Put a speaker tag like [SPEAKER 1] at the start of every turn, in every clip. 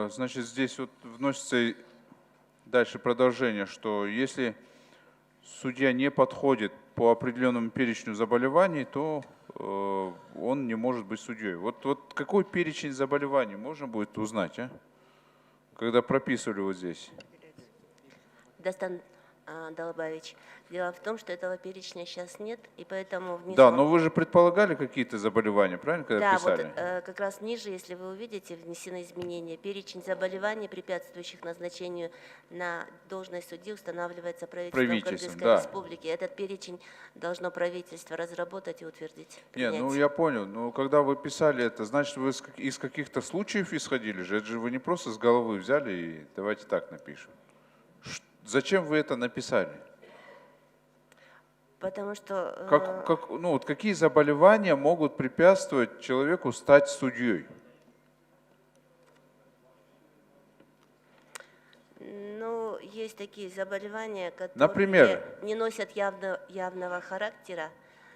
[SPEAKER 1] Значит, здесь вот вносится дальше продолжение, что если судья не подходит по определенному перечню заболеваний, то он не может быть судьей. Вот какой перечень заболеваний можно будет узнать, когда прописывали вот здесь?
[SPEAKER 2] Дастан Далабаевич, дело в том, что этого перечня сейчас нет, и поэтому
[SPEAKER 1] Да, но вы же предполагали какие-то заболевания, правильно, когда
[SPEAKER 2] да,
[SPEAKER 1] писали?
[SPEAKER 2] вот как раз ниже, если вы увидите, внесены изменения. Перечень заболеваний, препятствующих назначению на должность судьи, устанавливается правительством Кыргызской
[SPEAKER 1] да.
[SPEAKER 2] Республики. Этот перечень должно правительство разработать и утвердить.
[SPEAKER 1] Не, ну я понял, но когда вы писали это, значит, вы из каких-то случаев исходили же? Это же вы не просто с головы взяли и давайте так напишем. Зачем вы это написали?
[SPEAKER 2] Потому что...
[SPEAKER 1] вот какие заболевания могут препятствовать человеку стать судьей?
[SPEAKER 2] Ну, есть такие заболевания, которые
[SPEAKER 1] Например?
[SPEAKER 2] не носят явного характера,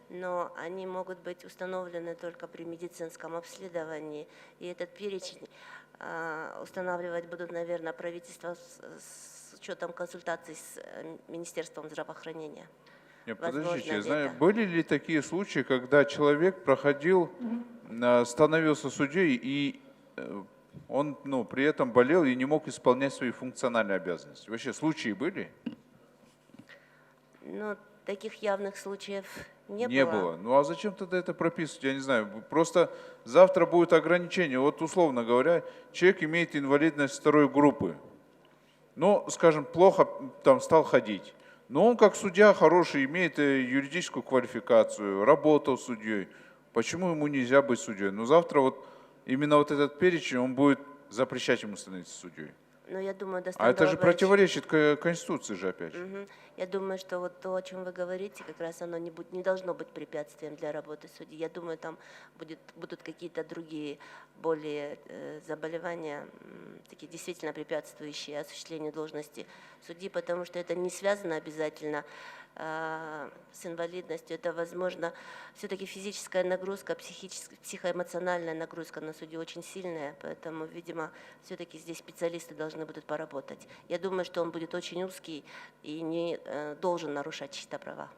[SPEAKER 2] но они могут быть установлены только при медицинском обследовании. И этот перечень устанавливать будут, наверное, правительство с учетом консультаций с Министерством здравоохранения.
[SPEAKER 1] Нет, подождите, я знаю, были ли такие случаи, когда человек проходил, становился судьей, и он при этом болел и не мог исполнять свои функциональные обязанности? Вообще случаи были?
[SPEAKER 2] Ну, таких явных случаев не
[SPEAKER 1] было. Ну а зачем тогда это прописывать? Я не знаю. Просто завтра будет ограничение. Вот условно говоря, человек имеет инвалидность второй группы. Но, скажем, плохо там стал ходить. Но он как судья хороший, имеет юридическую квалификацию, работал судьей. Почему ему нельзя быть судьей? Но завтра вот именно вот этот перечень, он будет запрещать ему становиться судьей.
[SPEAKER 2] Ну, я думаю,
[SPEAKER 1] А это же противоречит Конституции же опять же.
[SPEAKER 2] Угу. Я думаю, что вот то, о чем вы говорите, как раз оно не должно быть препятствием для работы судьи. Я думаю, там будут какие-то другие более заболевания, такие действительно препятствующие осуществлению должности судьи, потому что это не связано обязательно с инвалидностью. Это, возможно, все-таки физическая нагрузка, психоэмоциональная нагрузка на судью очень сильная, поэтому, видимо, все-таки здесь специалисты должны будут поработать. Я думаю, что он будет очень узкий и не должен нарушать чьи-то права.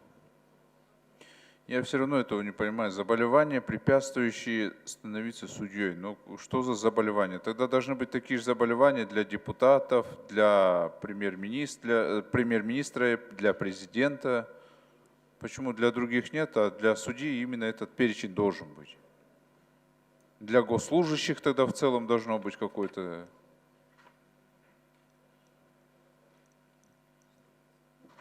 [SPEAKER 1] Я все равно этого не понимаю. Заболевания, препятствующие становиться судьей. Ну что за заболевания? Тогда должны быть такие же заболевания для депутатов, для премьер-министра, для президента. Почему для других нет, а для судьи именно этот перечень должен быть? Для госслужащих тогда в целом должно быть какой-то...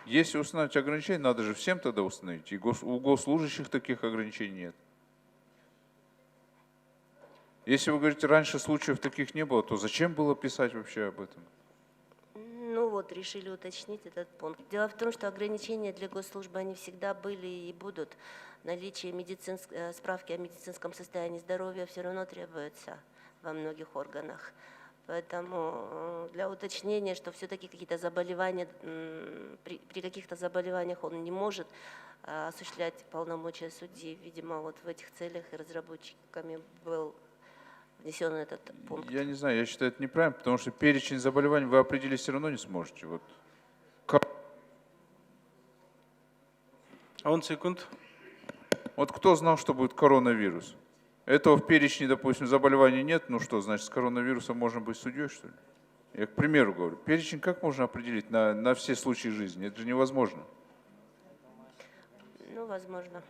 [SPEAKER 1] Если установить ограничения, надо же всем тогда установить. И у госслужащих таких ограничений нет. Если вы говорите, раньше случаев таких не было, то зачем было писать вообще об этом?
[SPEAKER 2] Ну вот, решили уточнить этот пункт. Дело в том, что ограничения для госслужбы, они всегда были и будут. Наличие справки о медицинском состоянии здоровья все равно требуется во многих органах. Поэтому для уточнения, что все-таки какие-то заболевания, при каких-то заболеваниях он не может осуществлять полномочия судьи, видимо, вот в этих целях и разработчиками был внесен этот пункт.
[SPEAKER 1] Я не знаю, я считаю это неправильно, потому что перечень заболеваний вы определить все равно не сможете. Вот.
[SPEAKER 3] Секунд.
[SPEAKER 1] Вот кто знал, что будет коронавирус? Этого в перечне, допустим, заболеваний нет, ну что, значит, с коронавирусом можно быть судьей, что ли? Я к примеру говорю, перечень как можно определить на все случаи жизни? Это же невозможно.
[SPEAKER 2] Ну, возможно.